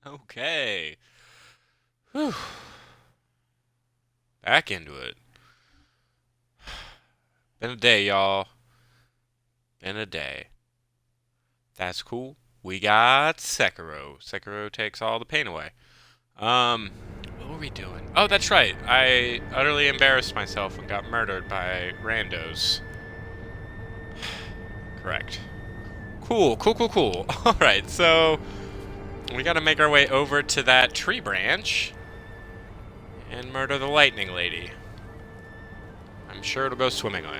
Okay. Whew. Back into it. Been a day, y'all. Been a day. That's cool. We got Sekiro. Sekiro takes all the pain away. Um, what were we doing? Oh, that's right. I utterly embarrassed myself and got murdered by randos. Correct. Cool, cool, cool, cool. Alright, so we gotta make our way over to that tree branch and murder the lightning lady. I'm sure it'll go swimmingly.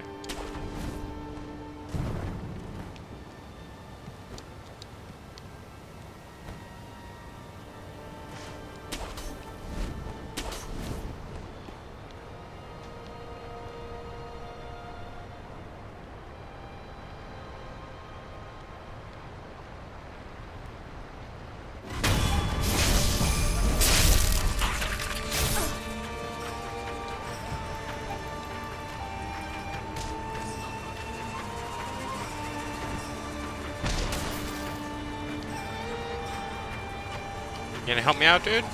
You gonna help me out, dude?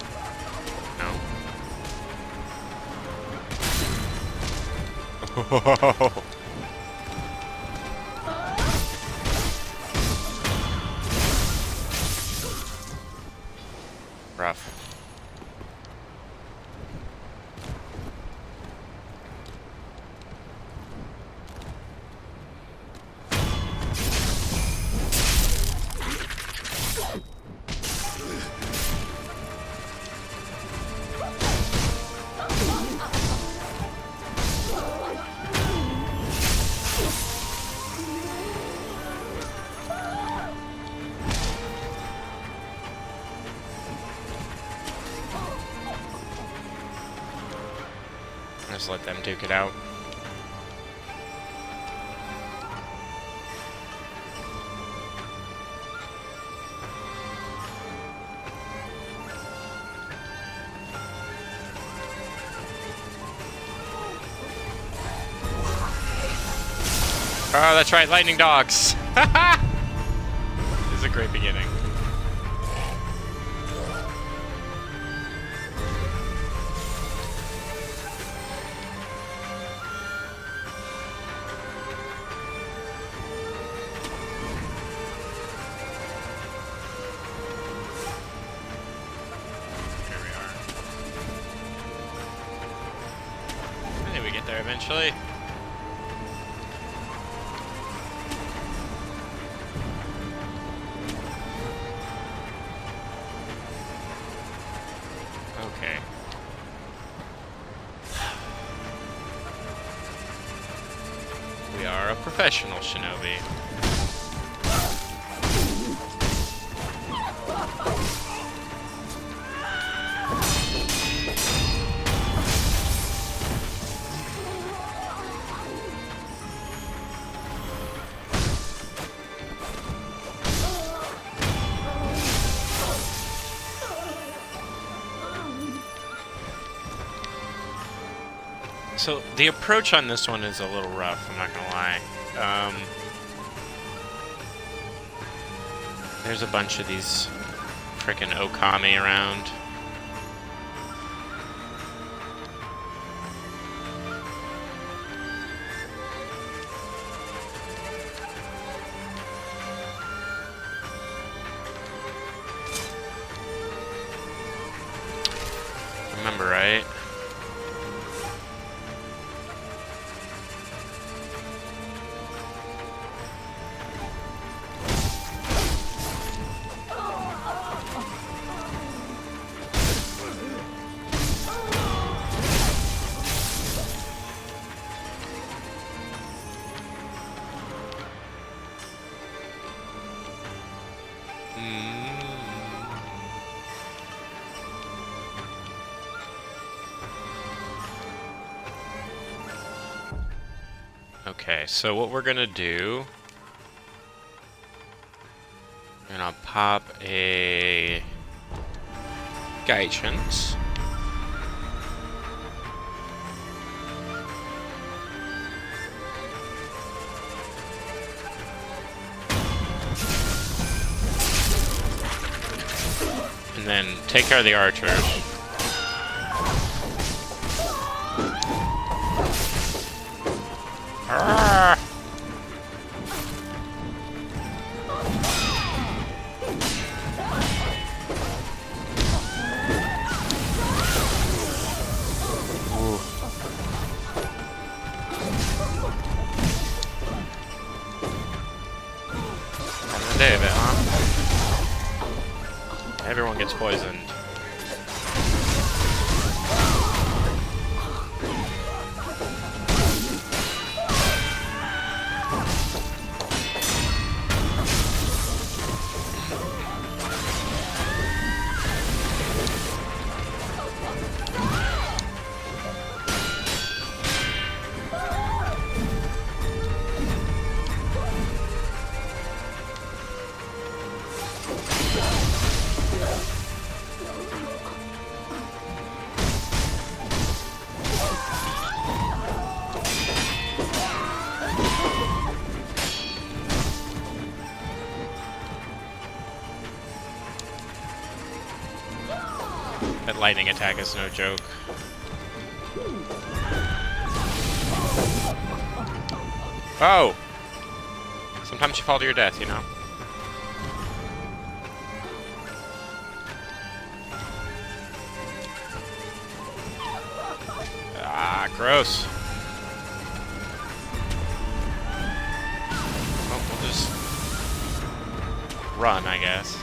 No. Rough. Just let them duke it out. Oh, that's right, lightning dogs. This is a great beginning. Here we are. I think we get there eventually. Okay. We are a professional shinobi. So the approach on this one is a little rough, I'm not gonna lie. There's a bunch of these frickin' Okami around. Remember, right? Okay, so what we're gonna do, we're gonna pop a Gaijins. And then take care of the archers. Arrgh! Day of it, huh? Everyone gets poisoned. That lightning attack is no joke. Oh! Sometimes you fall to your death, you know? Ah, gross. Oh, we'll just run, I guess.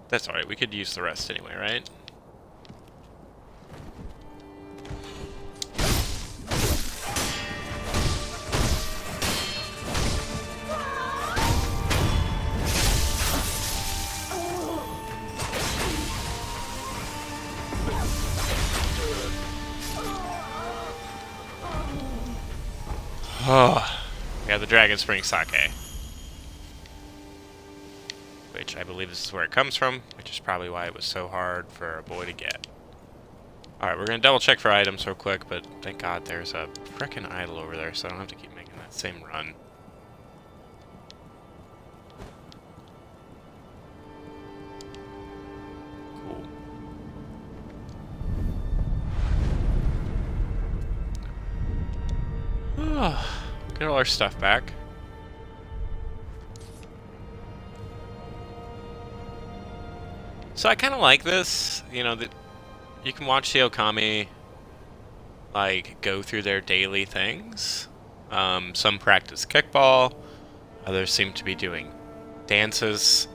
That's alright, we could use the rest anyway, right? Oh, yeah, the Dragon Spring Sake. Which I believe this is where it comes from, which is probably why it was so hard for a boy to get. Alright, we're gonna double check for items real quick, but thank God there's a frickin' idol over there, so I don't have to keep making that same run. Cool. Get all our stuff back. So I kind of like this, you know, that you can watch the Okami, like, go through their daily things. Some practice kickball, others seem to be doing dances.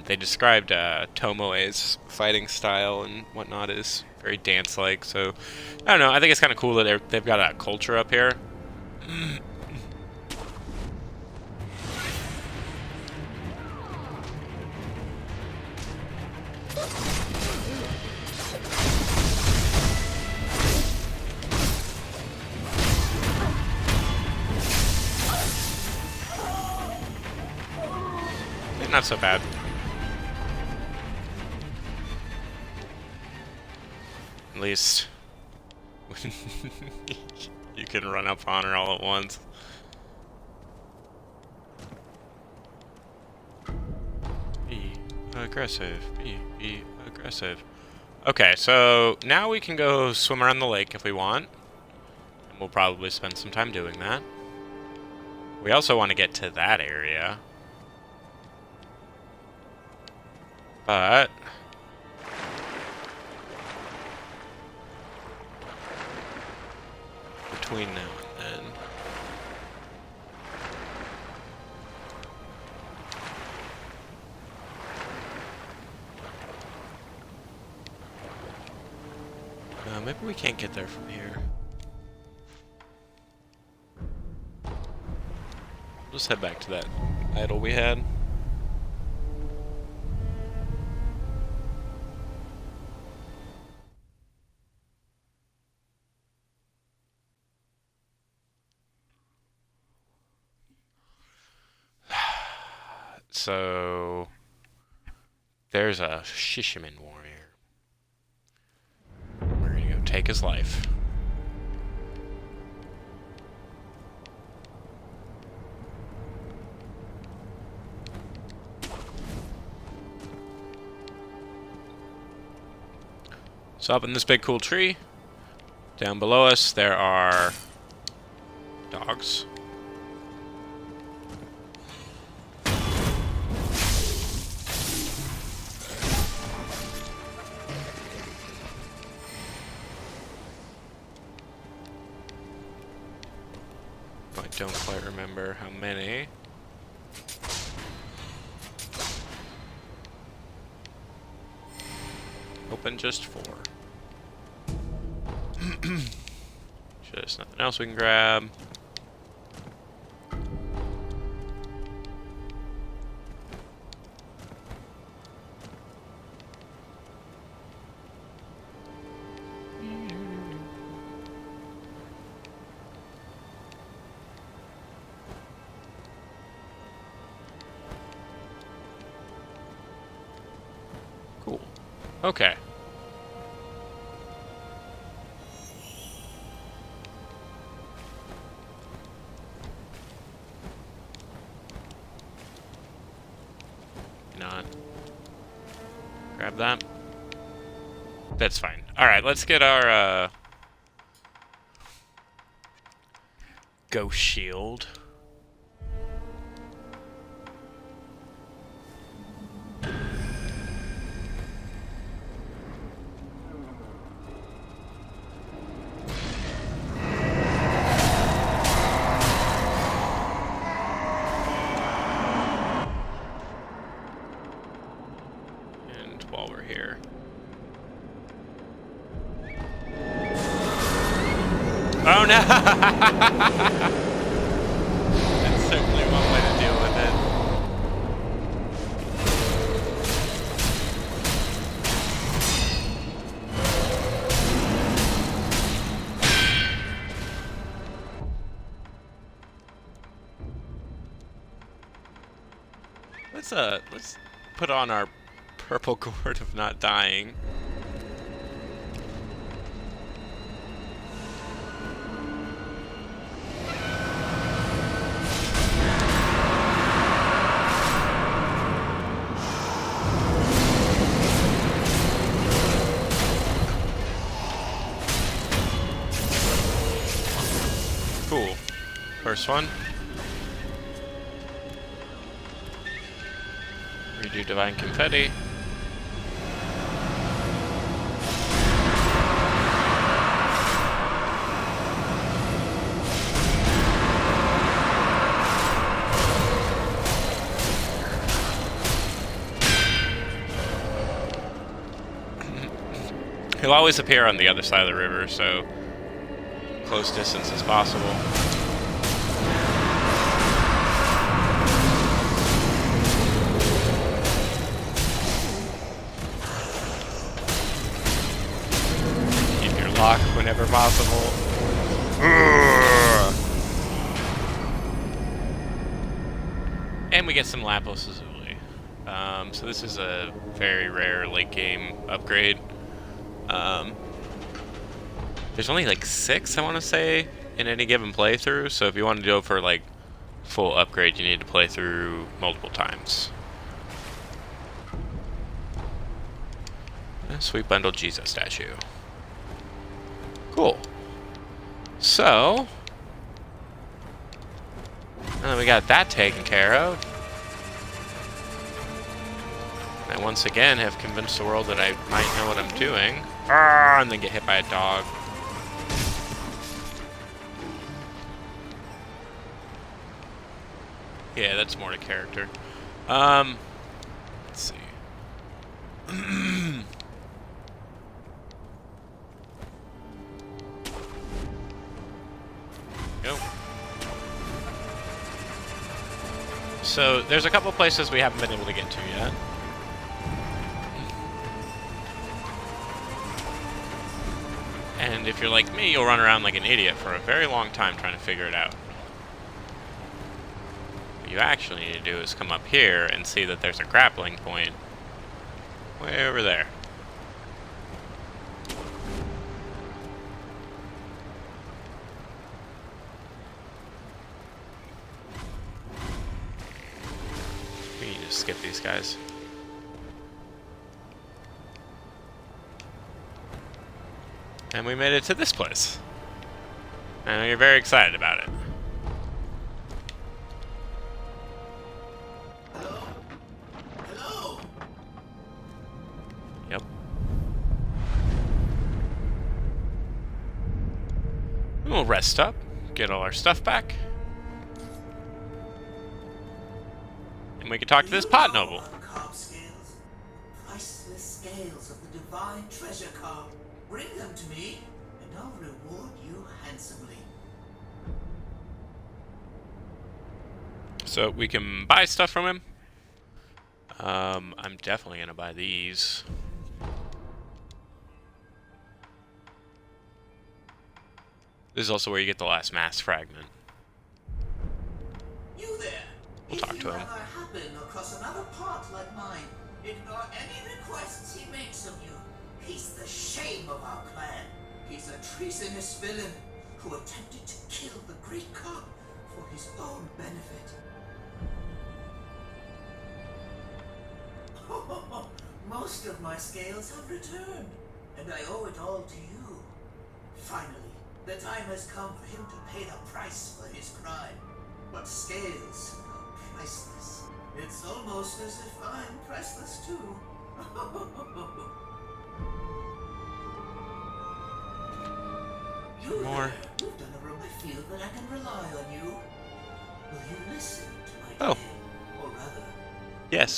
They described Tomoe's fighting style and whatnot as very dance-like, so I don't know, I think it's kind of cool that they've got a culture up here. Not so bad. At least you can run up on her all at once. Be aggressive. Be aggressive. Okay, so now we can go swim around the lake if we want. And we'll probably spend some time doing that. We also want to get to that area. But between now and then, maybe we can't get there from here. Let's head back to that idol we had. So there's a Shishiman warrior. We're gonna go take his life. So up in this big cool tree, down below us there are dogs. I don't quite remember how many. Open just 4. Just nothing else we can grab. Cool. Okay. Not. Grab that. That's fine. Alright, let's get our, ghost shield. While we're here. Oh no! That's certainly one way to deal with it. Let's put on our purple gourd of not dying. Cool. First one. Redo Divine Confetti. He'll always appear on the other side of the river, so close distance as possible. Keep your lock whenever possible. And we get some Lapis Lazuli. So this is a very rare late game upgrade. There's only like 6, I want to say, in any given playthrough, so if you want to go for like full upgrade, you need to play through multiple times. Sweet Bundle Jesus statue. Cool. So, now that we got that taken care of, I once again have convinced the world that I might know what I'm doing. And then get hit by a dog. Yeah, that's more to character. Let's see. Go. So, there's a couple places we haven't been able to get to yet. And if you're like me, you'll run around like an idiot for a very long time trying to figure it out. you actually need to do is come up here and see that there's a grappling point way over there. We need to skip these guys. And we made it to this place. And you're very excited about it. Hello? Hello? Yep. We'll rest up, get all our stuff back. And we can talk to this pot noble. Carb scales, priceless scales of the divine treasure carb. Bring them to me, and I'll reward you handsomely. So we can buy stuff from him. I'm definitely gonna buy these. This is also where you get the last mass fragment. You there? We'll talk to him. If you ever happen across another part like mine, ignore any requests he makes of you. He's the shame of our clan. He's a treasonous villain who attempted to kill the great carp for his own benefit. Most of my scales have returned, and I owe it all to you. Finally, the time has come for him to pay the price for his crime. But scales are priceless. It's almost as if I'm priceless too. More. You've done a role. I feel that I can rely on you. Will you listen to my Oh. tale? Or rather, Yes.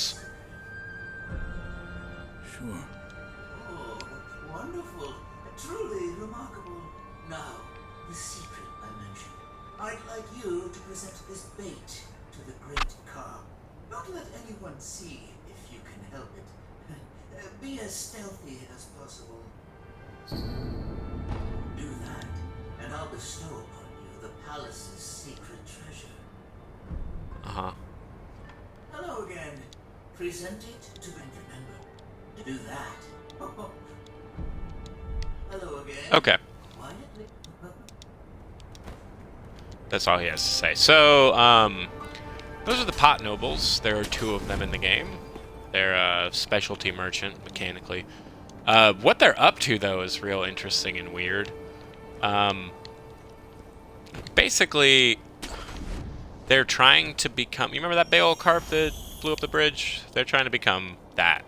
Sure. oh, wonderful. Truly remarkable. Now, the secret I mentioned. I'd like you to present this bait to the great carp. Not let anyone see if you can help it. Be as stealthy as possible. Do that, and I'll bestow upon you the palace's secret treasure. Uh-huh. Hello again. Present it to and remember. Do that. Hello again. Okay. Quietly. That's all he has to say. So, those are the pot nobles. There are 2 of them in the game. They're a specialty merchant, mechanically. What they're up to, though, is real interesting and weird. Basically, they're trying to become... You remember that big old carp that blew up the bridge? They're trying to become that.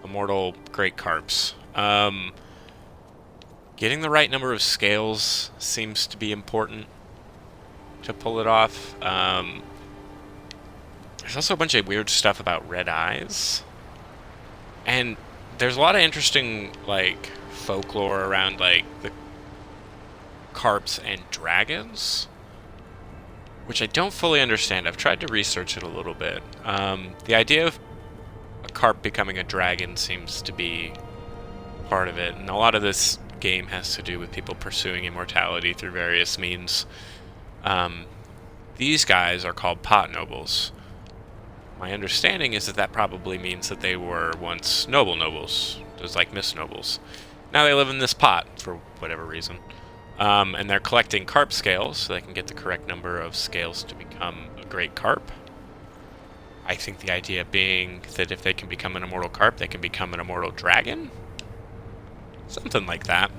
Immortal great carps. Getting the right number of scales seems to be important to pull it off. There's also a bunch of weird stuff about red eyes. And there's a lot of interesting, like, folklore around, like, the carps and dragons, which I don't fully understand. I've tried to research it a little bit. The idea of a carp becoming a dragon seems to be part of it, and a lot of this game has to do with people pursuing immortality through various means. These guys are called pot nobles. My understanding is that that probably means that they were once nobles, just like Miss Nobles. Now they live in this pot for whatever reason. And they're collecting carp scales so they can get the correct number of scales to become a great carp. I think the idea being that if they can become an immortal carp, they can become an immortal dragon? Something like that.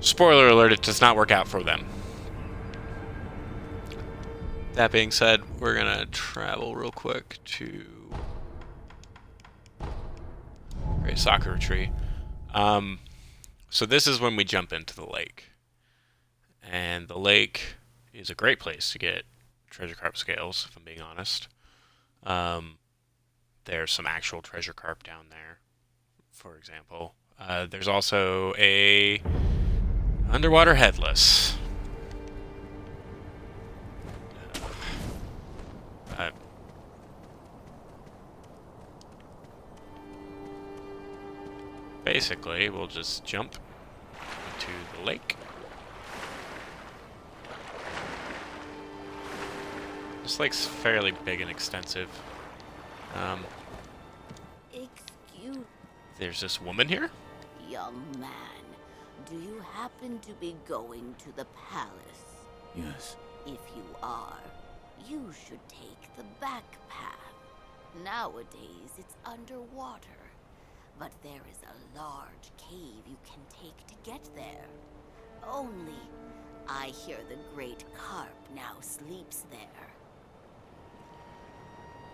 Spoiler alert, it does not work out for them. That being said, we're gonna travel real quick to Great Sakura Tree. So this is when we jump into the lake. And the lake is a great place to get treasure carp scales, if I'm being honest. There's some actual treasure carp down there, for example. There's also a underwater headless. Basically, we'll just jump into the lake. This lake's fairly big and extensive. Excuse, There's this woman here? young man. Do you happen to be going to the palace? Yes. If you are, you should take the back path. Nowadays, it's underwater. But there is a large cave you can take to get there. Only, I hear the great carp now sleeps there.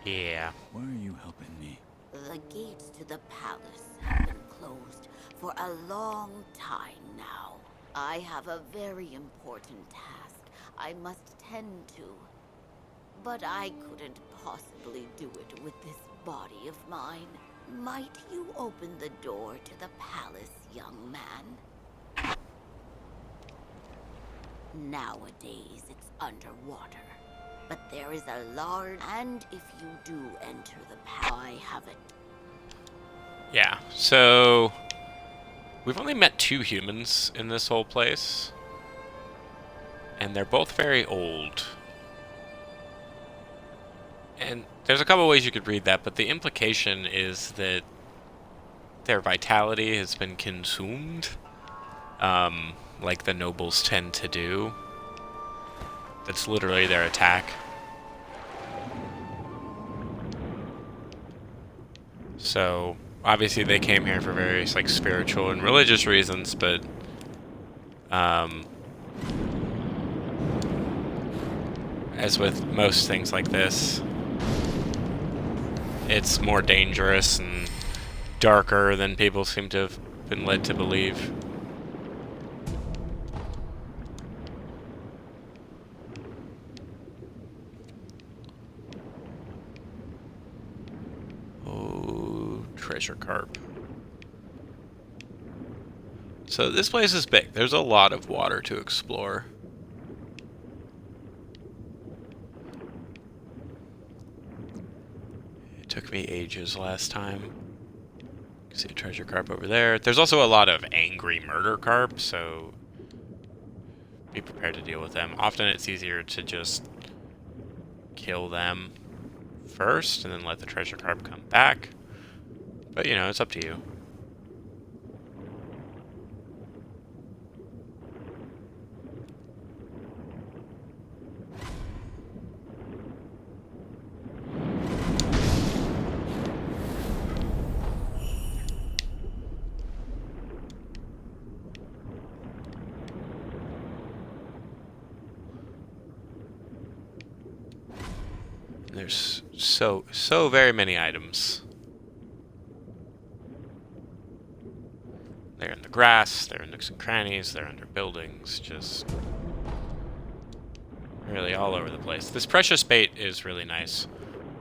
Yeah. Why are you helping me? The gates to the palace have been closed for a long time now. I have a very important task I must tend to. But I couldn't possibly do it with this body of mine. Might you open the door to the palace, young man? Nowadays, it's underwater. But there is a large... And if you do enter the palace, I have it. Yeah, so... We've only met 2 humans in this whole place. And they're both very old. And there's a couple ways you could read that, but the implication is that their vitality has been consumed, like the nobles tend to do. That's literally their attack. So, obviously they came here for various, like, spiritual and religious reasons, but, as with most things like this, it's more dangerous and darker than people seem to have been led to believe. Oh, treasure carp. So this place is big. There's a lot of water to explore. Took me ages last time. You can see a treasure carp over there. There's also a lot of angry murder carp, so be prepared to deal with them. Often it's easier to just kill them first and then let the treasure carp come back. But, you know, it's up to you. There's so very many items. They're in the grass, they're in nooks and crannies, they're under buildings, just really all over the place. This precious bait is really nice.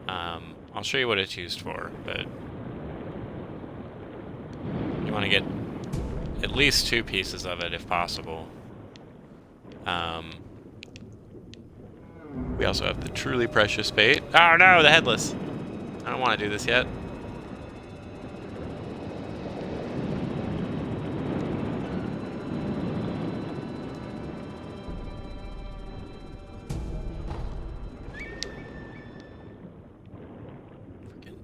I'll show you what it's used for, but you want to get at least 2 pieces of it if possible. We also have the truly precious bait. Oh no, the headless! I don't want to do this yet. Freaking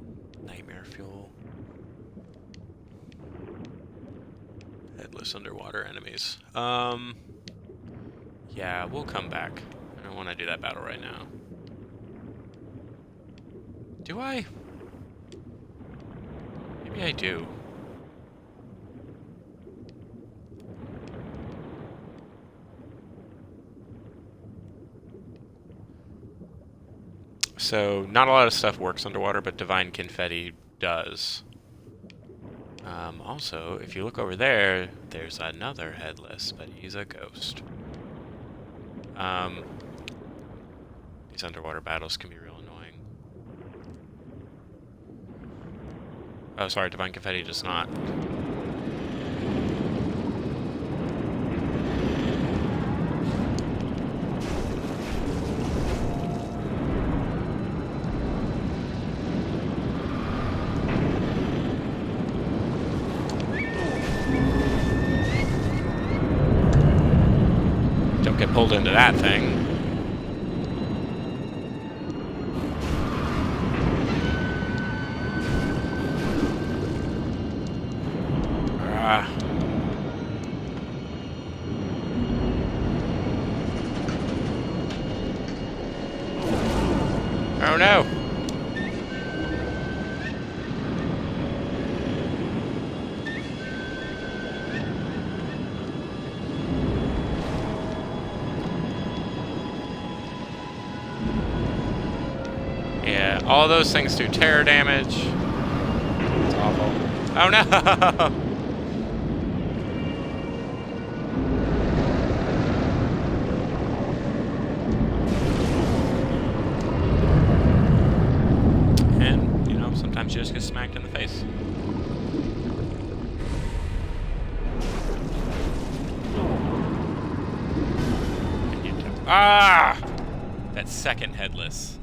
nightmare fuel. Headless underwater enemies. Yeah, we'll come back. I don't want to do that battle right now. Do I? Maybe I do. So, not a lot of stuff works underwater, but Divine Confetti does. Also, if you look over there, there's another headless, but he's a ghost. These underwater battles can be real annoying. Oh, sorry, Divine Confetti does not. Don't get pulled into that thing. Oh no! Yeah, all those things do terror damage. It's awful. Oh no! And, you know, sometimes you just get smacked in the face. Ah! That second headless.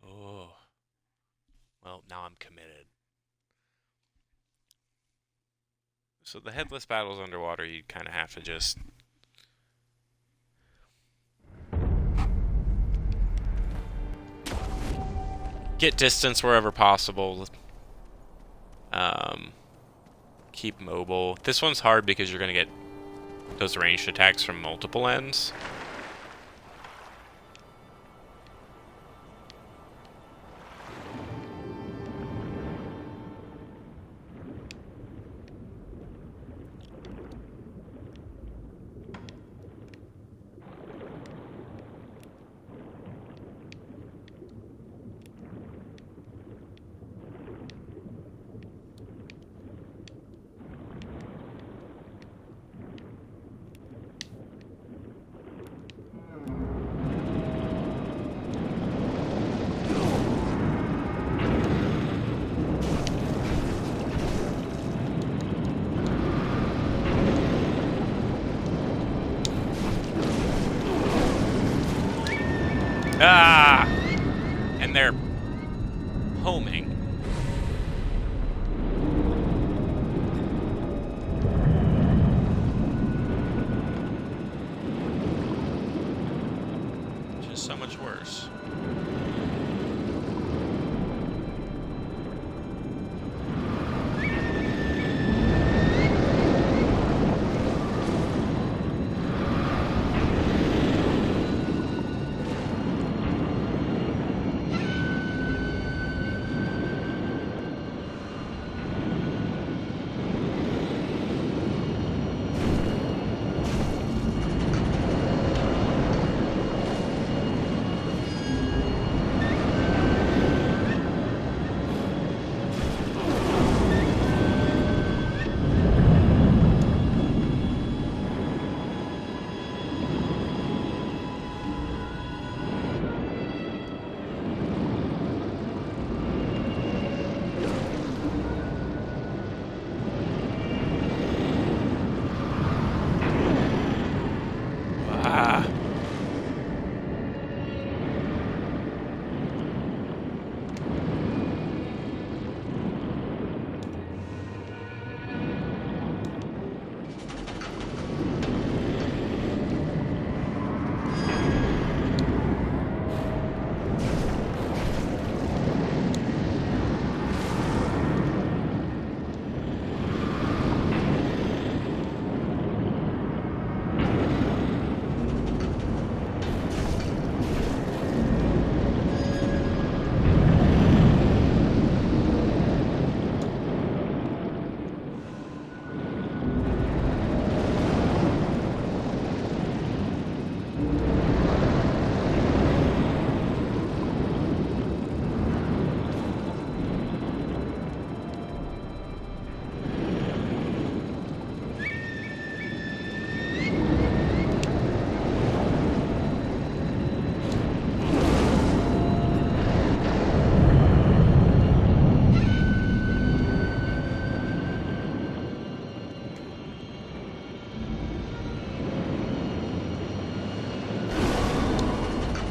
Oh. Well, now I'm committed. So the headless battles underwater, you kind of have to just... get distance wherever possible. Keep mobile. This one's hard because you're going to get those ranged attacks from multiple ends. Ah! And they're homing. Just so much worse. Ah.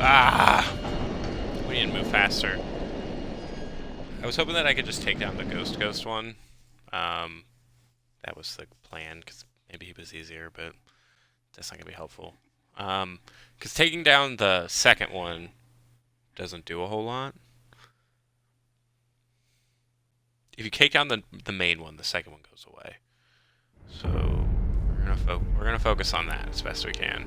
Ah! We need to move faster. I was hoping that I could just take down the Ghost one. That was the plan, because maybe he was easier, but that's not going to be helpful. Because taking down the second one doesn't do a whole lot. if you take down the main one, the second one goes away. So we're gonna focus on that as best we can.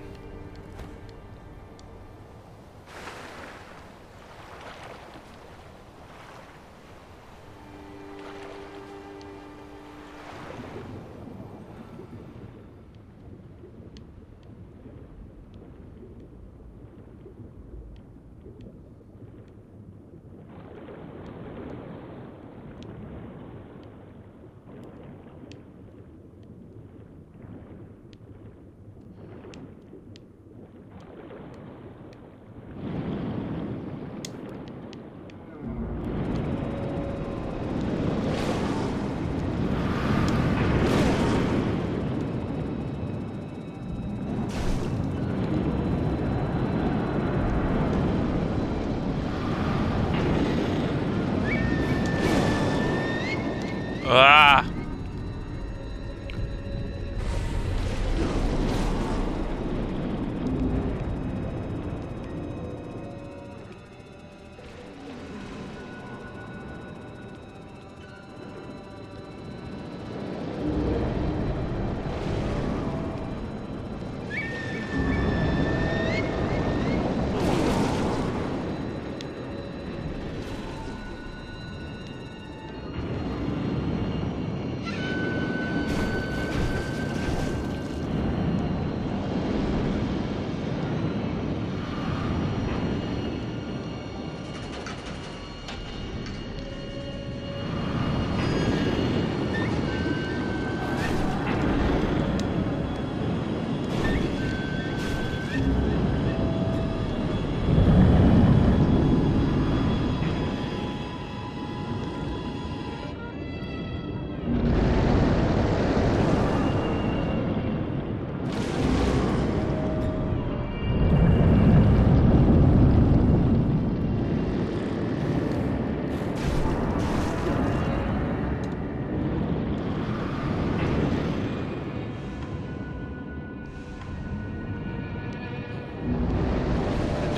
Ah!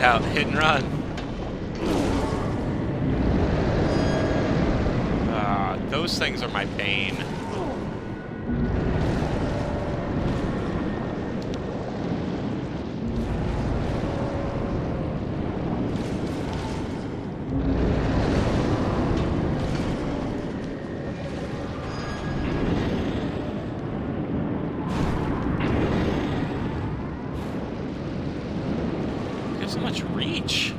Out, hit and run. Those things are my bane. So much reach.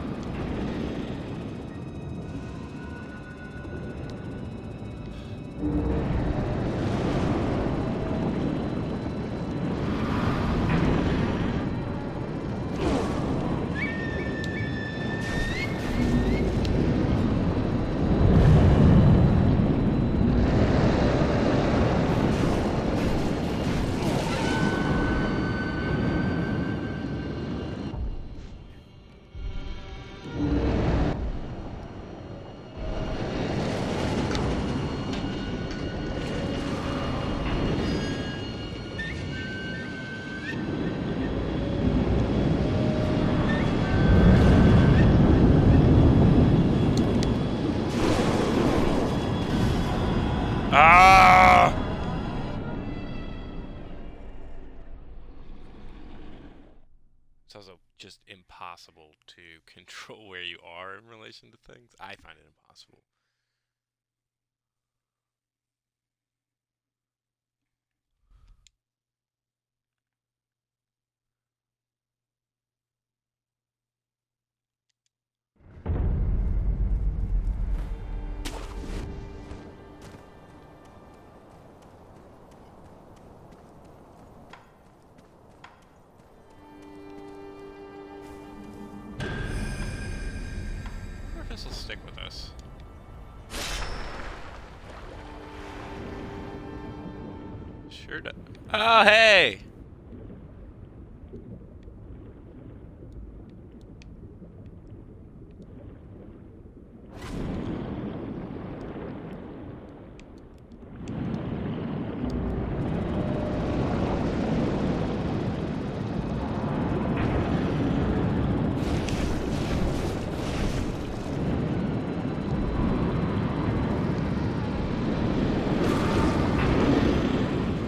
Ah! It's also just impossible to control where you are in relation to things. I find it impossible. This will stick with us. Sure does. Oh, hey!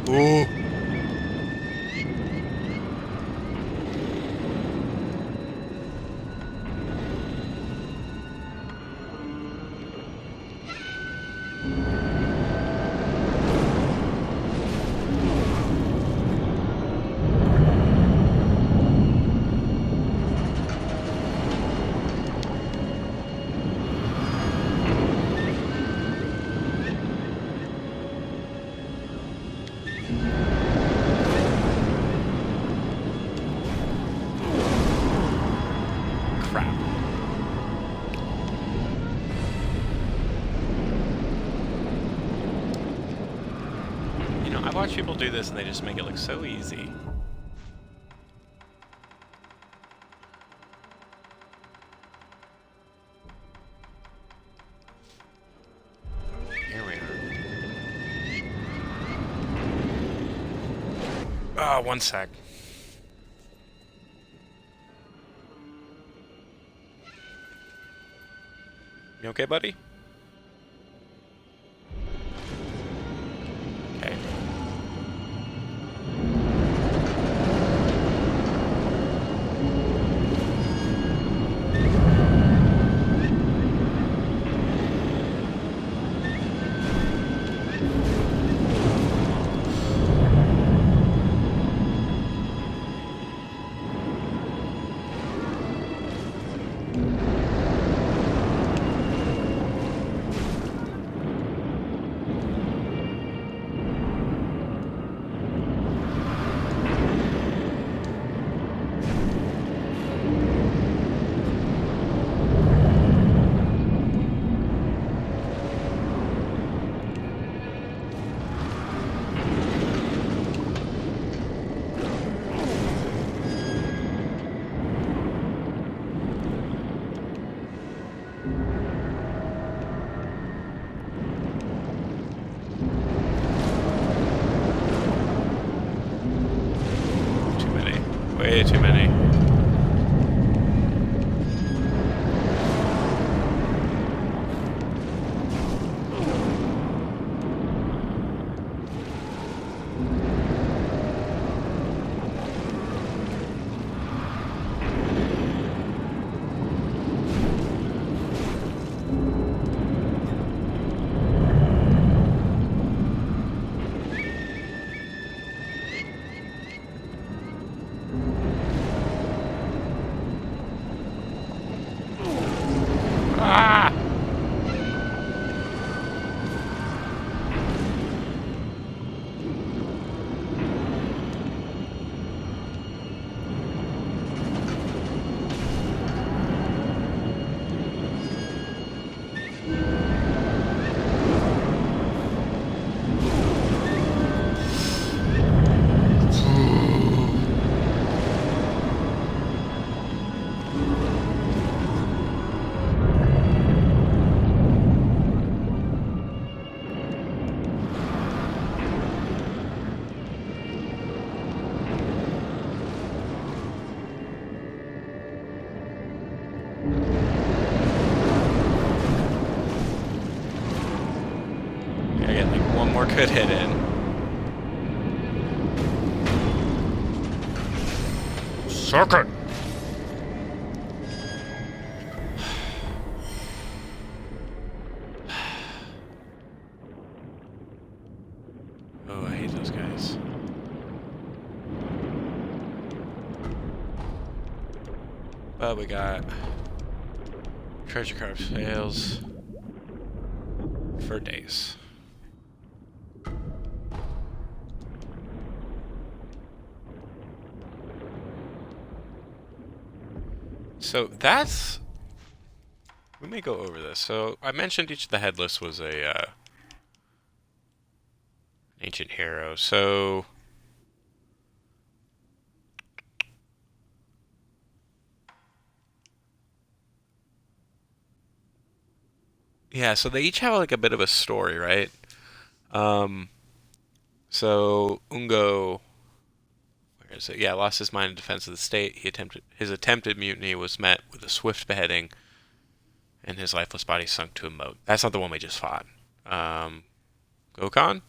Ooh. Crap. You know, I watch people do this and they just make it look so easy. Here we are. Oh, one sec. You okay, buddy? Okay. Too many. Way too many. Ah! I get like one more good hit in. Circuit! Oh, I hate those guys. But we got treasure card fails for days. So that's... We may go over this. So I mentioned each of the headless was a ancient hero. So yeah, so they each have like a bit of a story, right? Um, so Ungo, where is it? Yeah, lost his mind in defense of the state. His attempted mutiny was met with a swift beheading, and his lifeless body sunk to a moat. That's not the one we just fought. Gokhan?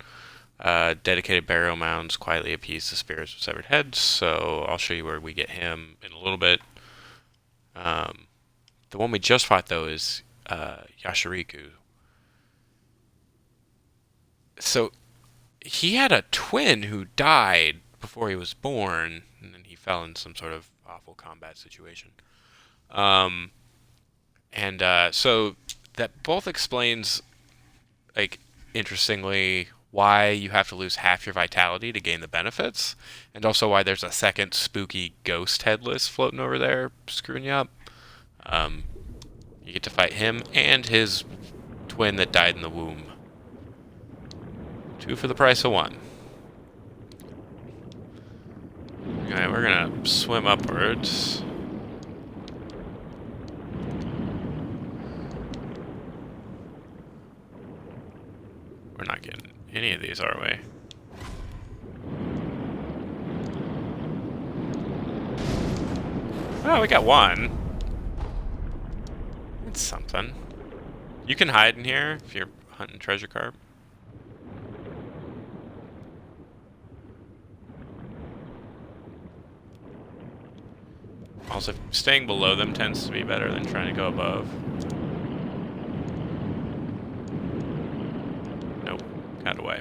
Dedicated burial mounds quietly appease the spirits of severed heads, so I'll show you where we get him in a little bit. The one we just fought, though, is Yashariku. So he had a twin who died before he was born, and then he fell in some sort of awful combat situation. So that both explains, like, interestingly, why you have to lose half your vitality to gain the benefits, and also why there's a second spooky ghost headless floating over there screwing you up. You get to fight him and his twin that died in the womb. 2 for the price of 1. Alright, we're gonna swim upwards. We're not getting any of these, are we? Oh, we got one. That's something. You can hide in here if you're hunting treasure carp. Also, staying below them tends to be better than trying to go above. Nope, got away.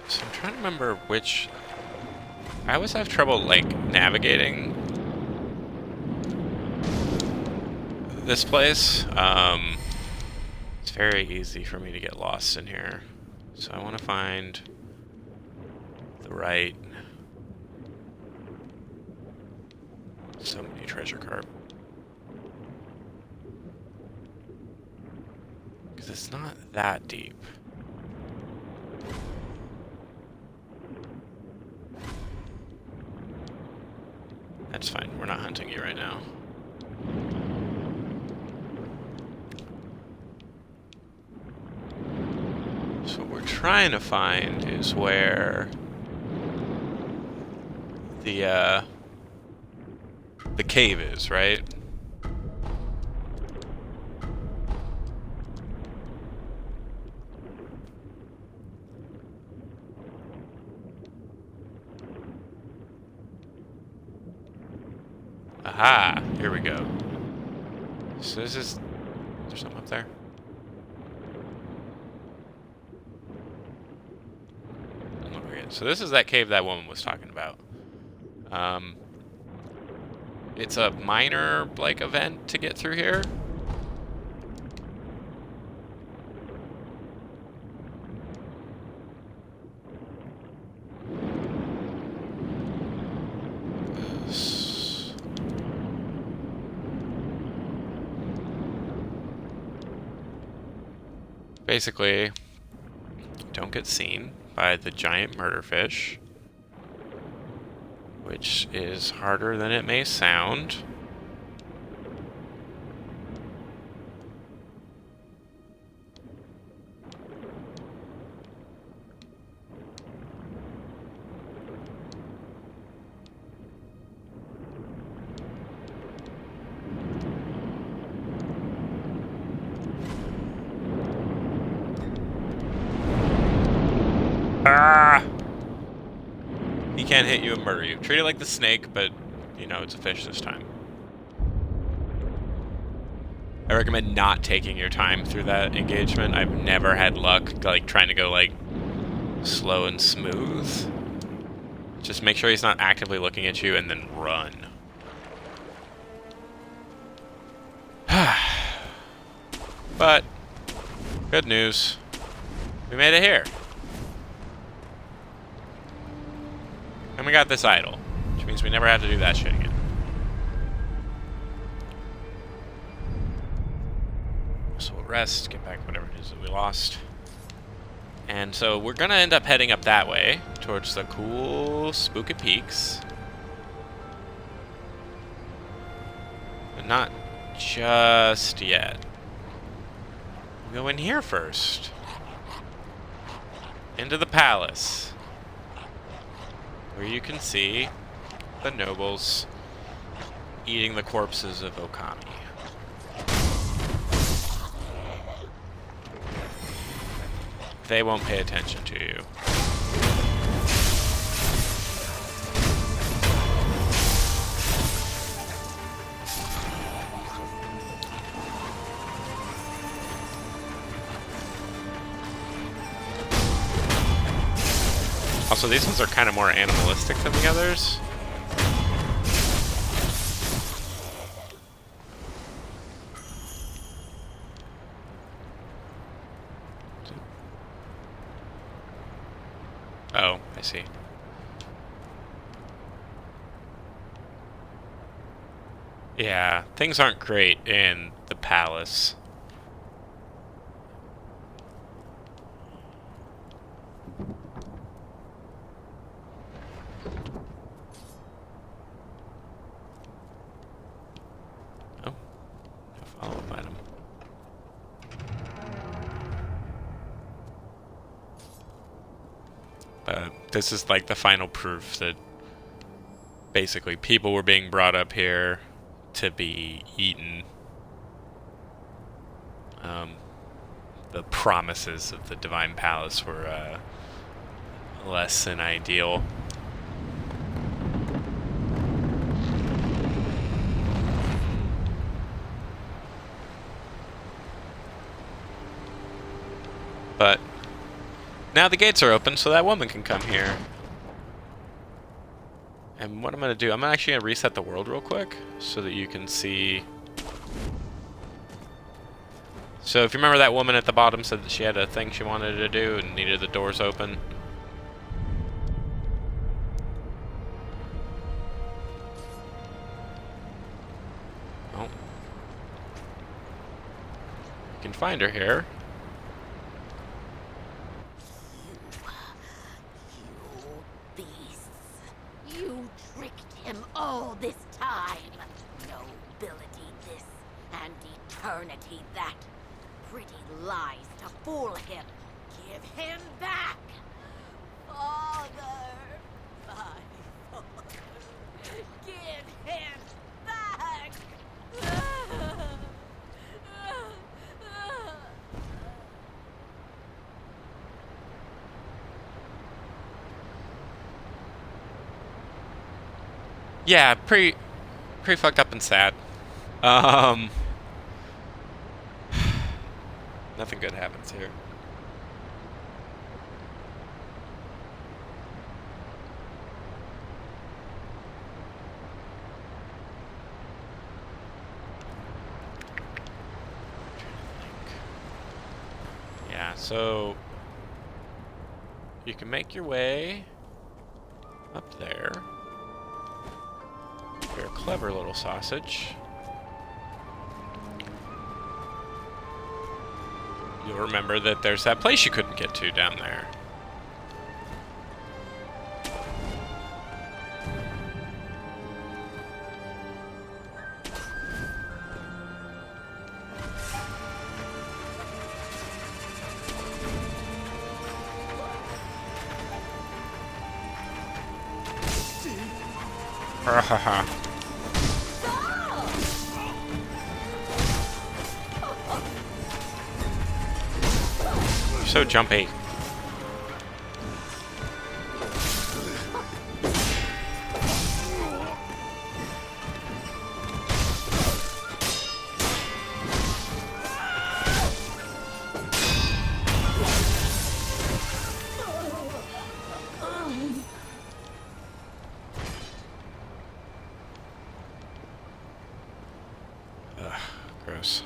So I'm trying to remember which... I always have trouble, like, navigating this place. It's very easy for me to get lost in here. So I want to find the right... So many treasure carp. Because it's not that deep. That's fine. We're not hunting you right now. So what we're trying to find is where the cave is, right? Aha! Here we go. So this is... Is there something up there? Doesn't look like it. So this is that cave that woman was talking about. It's a minor, like, event to get through here. Basically, don't get seen by the giant murder fish, which is harder than it may sound. Ah! He can't hit you and murder you. Treat it like the snake, but, you know, it's a fish this time. I recommend not taking your time through that engagement. I've never had luck, like, trying to go, like, slow and smooth. Just make sure he's not actively looking at you and then run. But, good news. We made it here. And we got this idol, which means we never have to do that shit again. So we'll rest, get back whatever it is that we lost. And so we're gonna end up heading up that way, towards the cool spooky peaks. But not just yet. We'll go in here first. into the palace, where you can see the nobles eating the corpses of Okami. They won't pay attention to you. Also, these ones are kind of more animalistic than the others. Oh, I see. Yeah, things aren't great in the palace. Oh, follow item. But this is like the final proof that basically people were being brought up here to be eaten. The promises of the Divine Palace were less than ideal. But now the gates are open, so that woman can come here. And what I'm going to do, I'm actually going to reset the world real quick so that you can see. So if you remember, that woman at the bottom said that she had a thing she wanted to do and needed the doors open. Oh. You can find her here. You beasts. You tricked him all this time. Nobility this, and eternity that. Pretty lies to fool him. Give him back. Father. My father. Give him back. Yeah, pretty fucked up and sad. Nothing good happens here. Yeah, so you can make your way up there. You're a clever little sausage. You'll remember that there's that place you couldn't get to down there. You're so jumpy. Ugh, gross.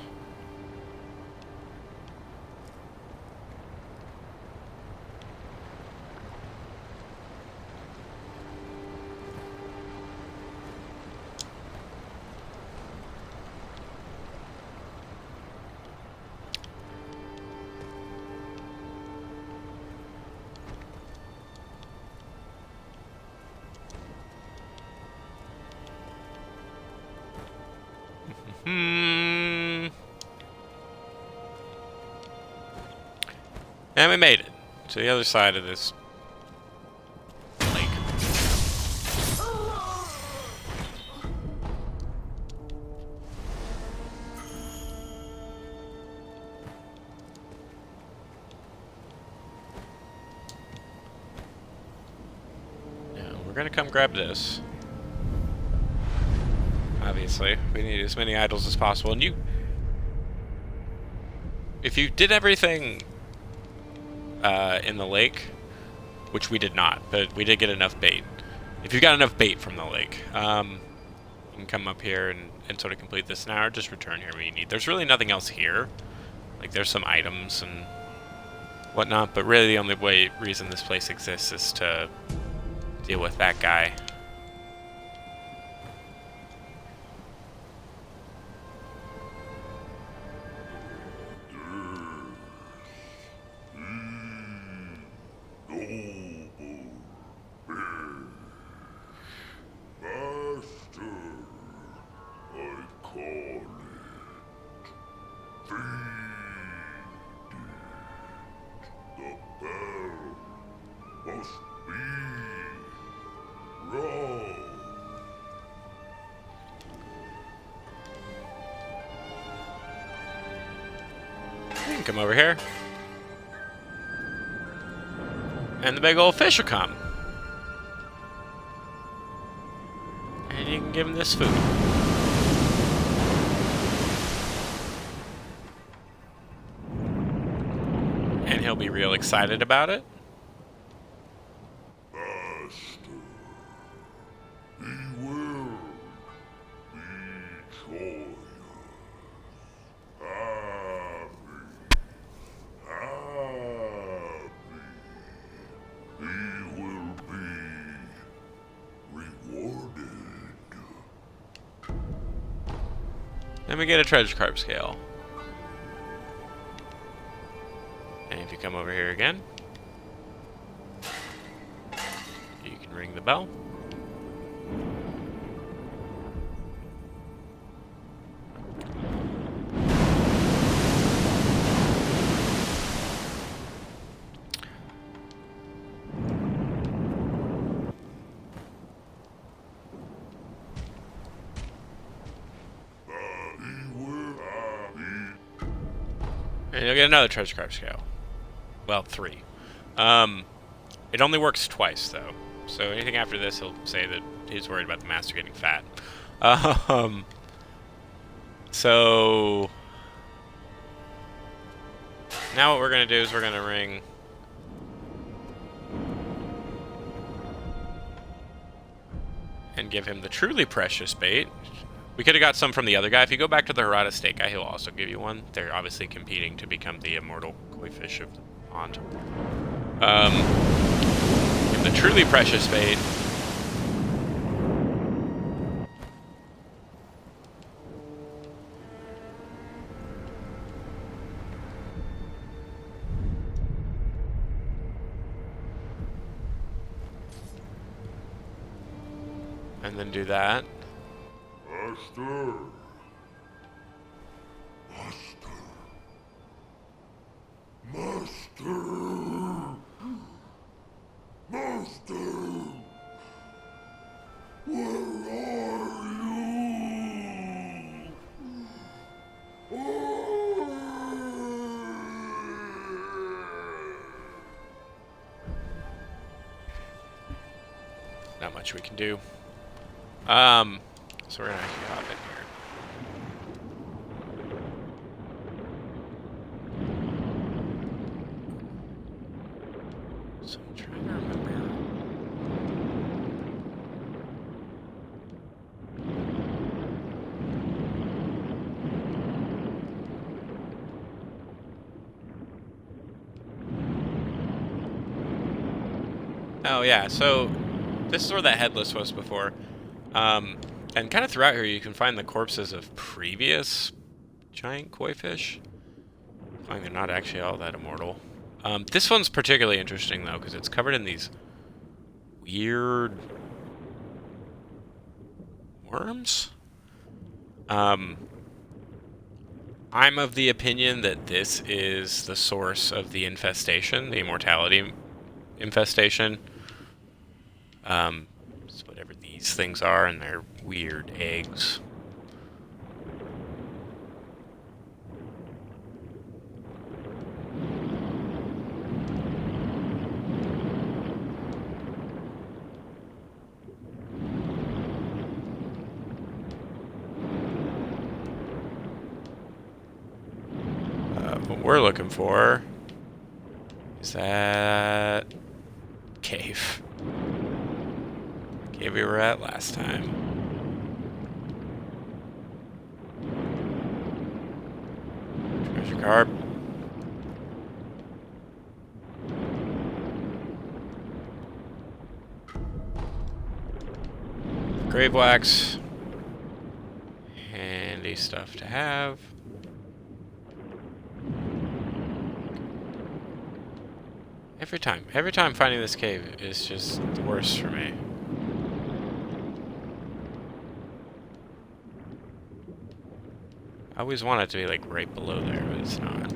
And we made it to the other side of this lake. Now, we're gonna come grab this. Obviously, we need as many idols as possible, and if you did everything in the lake, which we did not, but we did get enough bait. If you got enough bait from the lake, you can come up here and sort of complete this now, or just return here when you need. There's really nothing else here. Like, there's some items and whatnot, but really the only reason this place exists is to deal with that guy. You can come over here. And the big old fish will come. And you can give him this food. And he'll be real excited about it. Then we get a treasure carp scale. And if you come over here again, you can ring the bell. And you'll get another treasure carp scale. Well, 3. It only works twice, though. So anything after this, he'll say that he's worried about the master getting fat. So now what we're going to do is we're going to ring and give him the truly precious bait. We could have got some from the other guy. If you go back to the Harada State guy, he'll also give you one. They're obviously competing to become the immortal koi fish of the pond. Give the truly precious bait. And then do that. Master! Master! Master! Master! Where are you? Not much we can do. So we're gonna actually hop in here. So I'm trying to remember. Oh yeah, so this is where that headless was before. And kind of throughout here, you can find the corpses of previous giant koi fish. I think they're not actually all that immortal. This one's particularly interesting, though, because it's covered in these weird worms. I'm of the opinion that this is the source of the infestation, the immortality infestation. It's whatever these things are, and they're weird eggs. What we're looking for is that cave. Cave we were at last time. Treasure card. Grave wax. Handy stuff to have. Every time finding this cave is just the worst for me. I always want it to be like right below there, but it's not.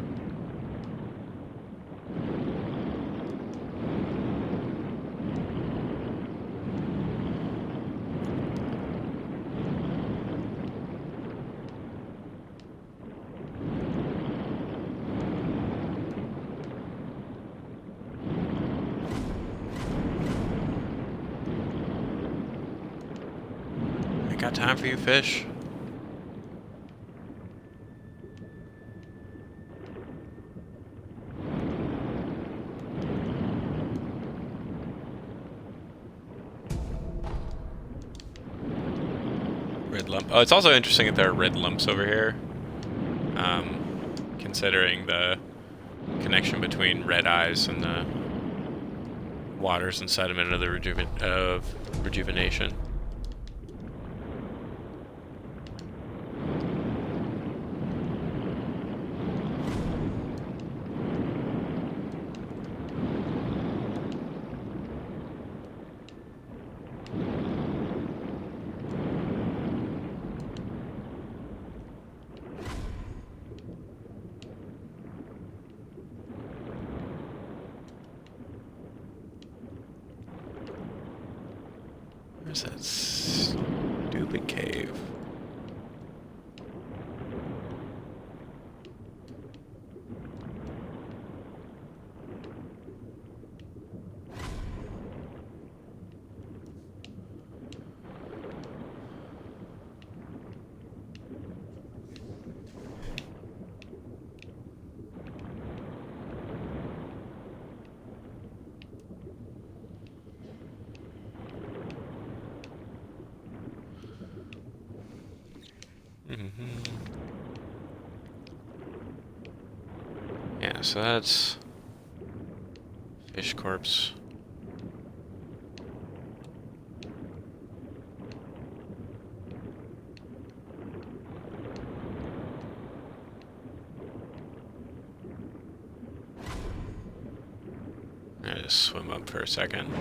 I got time for you, fish. Red lump. Oh, it's also interesting that there are red lumps over here. Considering the connection between red eyes and the waters and sediment of the rejuvenation. Where's that stupid cave? Yeah, so that's fish corpse. I just swim up for a second.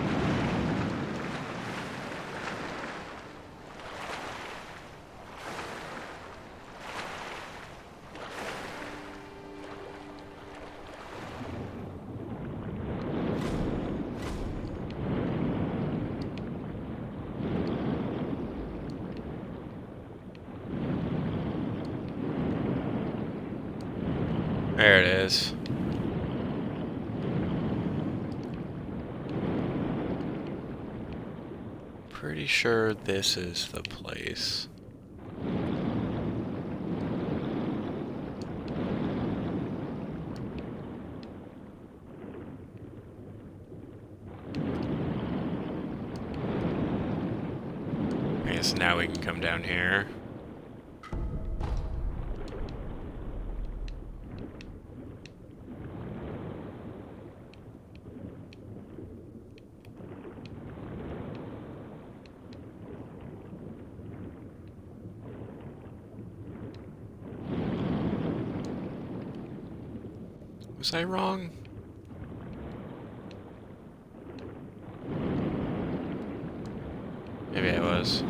There it is. Pretty sure this is the place. I guess now we can come down here. Was I wrong? Maybe I was.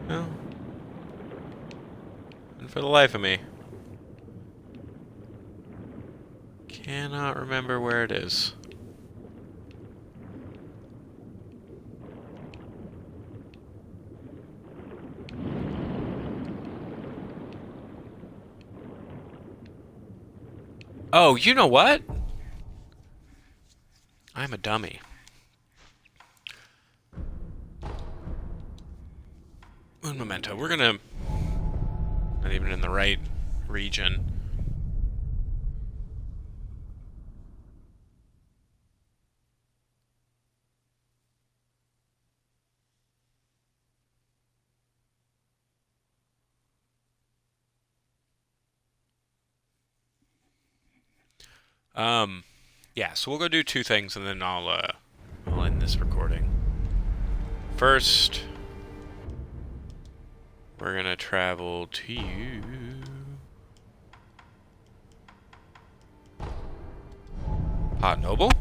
Well, and for the life of me, cannot remember where it is. Oh, you know what? I'm a dummy. Un momento. We're gonna... Not even in the right region. Yeah, so we'll go do two things and then I'll end this recording. First, we're gonna travel to you. Pot Noble?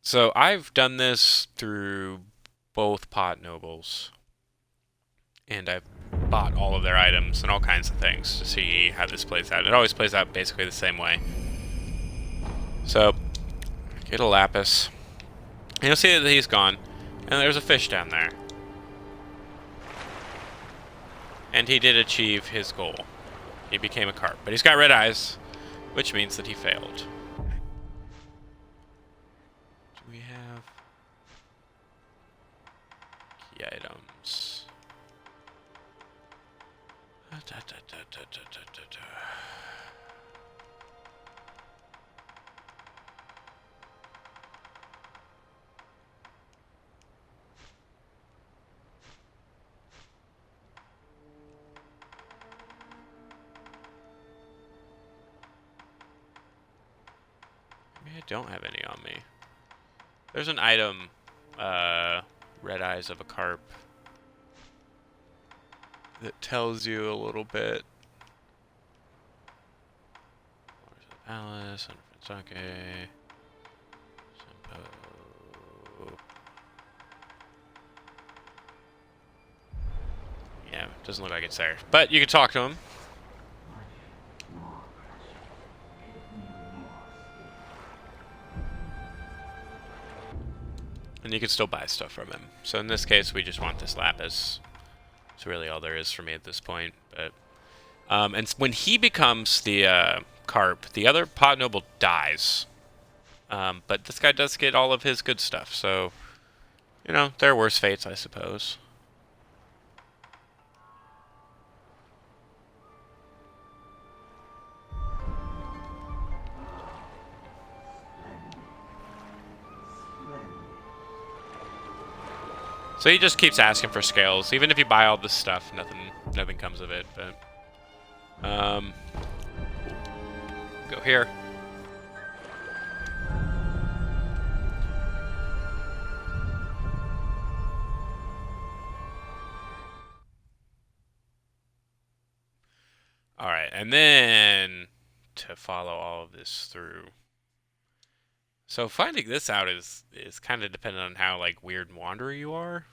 So I've done this through both Pot Nobles. And I've bought all of their items and all kinds of things to see how this plays out. It always plays out basically the same way. So, get a lapis. And you'll see that he's gone. And there's a fish down there. And he did achieve his goal. He became a carp. But he's got red eyes, which means that he failed. Do we have key items? Maybe I don't have any on me. There's an item, red eyes of a carp, that tells you a little bit. Alice, Sake, Senpo. Yeah, doesn't look like it's there. But you can talk to him. And you can still buy stuff from him. So in this case, we just want this lapis. It's really all there is for me at this point. But and when he becomes the carp, the other pot noble dies. But this guy does get all of his good stuff. So, you know, there are worse fates, I suppose. So he just keeps asking for scales. Even if you buy all this stuff, nothing comes of it. But go here. All right, and then to follow all of this through. So finding this out is kind of dependent on how like weird and wanderer you are.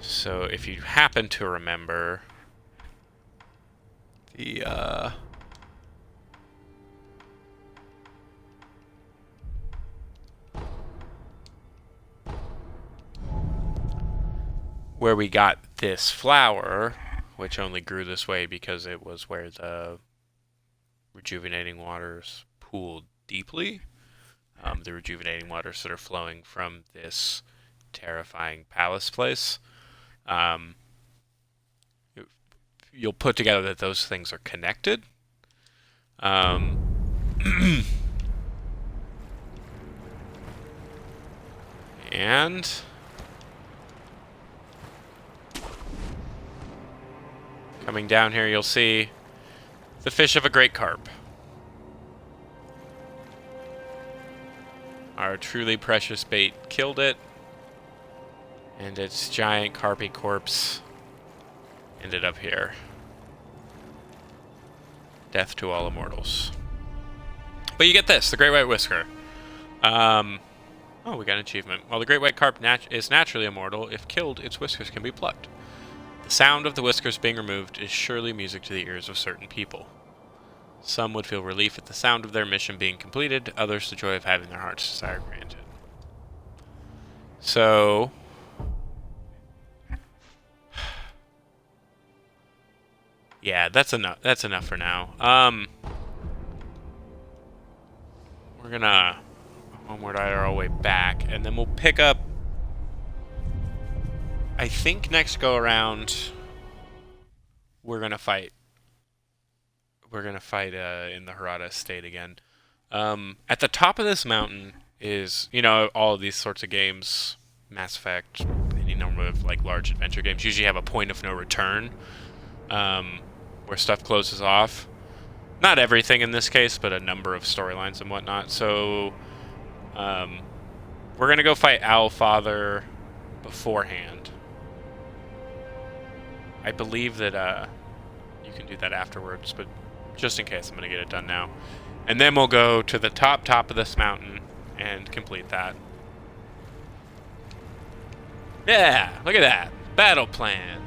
So if you happen to remember the where we got this flower, which only grew this way because it was where the rejuvenating waters pooled deeply. The rejuvenating waters that are flowing from this terrifying palace place. You'll put together that those things are connected. And coming down here, you'll see the fish of a great carp. Our truly precious bait killed it, and its giant carpy corpse ended up here. Death to all immortals. But you get this, the Great White Whisker. Oh, we got an achievement. While the Great White Carp is naturally immortal, if killed, its whiskers can be plucked. The sound of the whiskers being removed is surely music to the ears of certain people. Some would feel relief at the sound of their mission being completed, others the joy of having their heart's desire granted. So... yeah, that's enough. That's enough for now. We're gonna homeward our way back, and then we'll pick up. I think next go around, we're gonna fight. We're gonna fight in the Harada Estate again. At the top of this mountain is, you know, all of these sorts of games, Mass Effect, any number of like large adventure games usually have a point of no return. Where stuff closes off. Not everything in this case, but a number of storylines and whatnot. So, we're gonna go fight Owlfather beforehand. I believe that you can do that afterwards, but just in case, I'm gonna get it done now. And then we'll go to the top of this mountain and complete that. Yeah, look at that. Battle plan.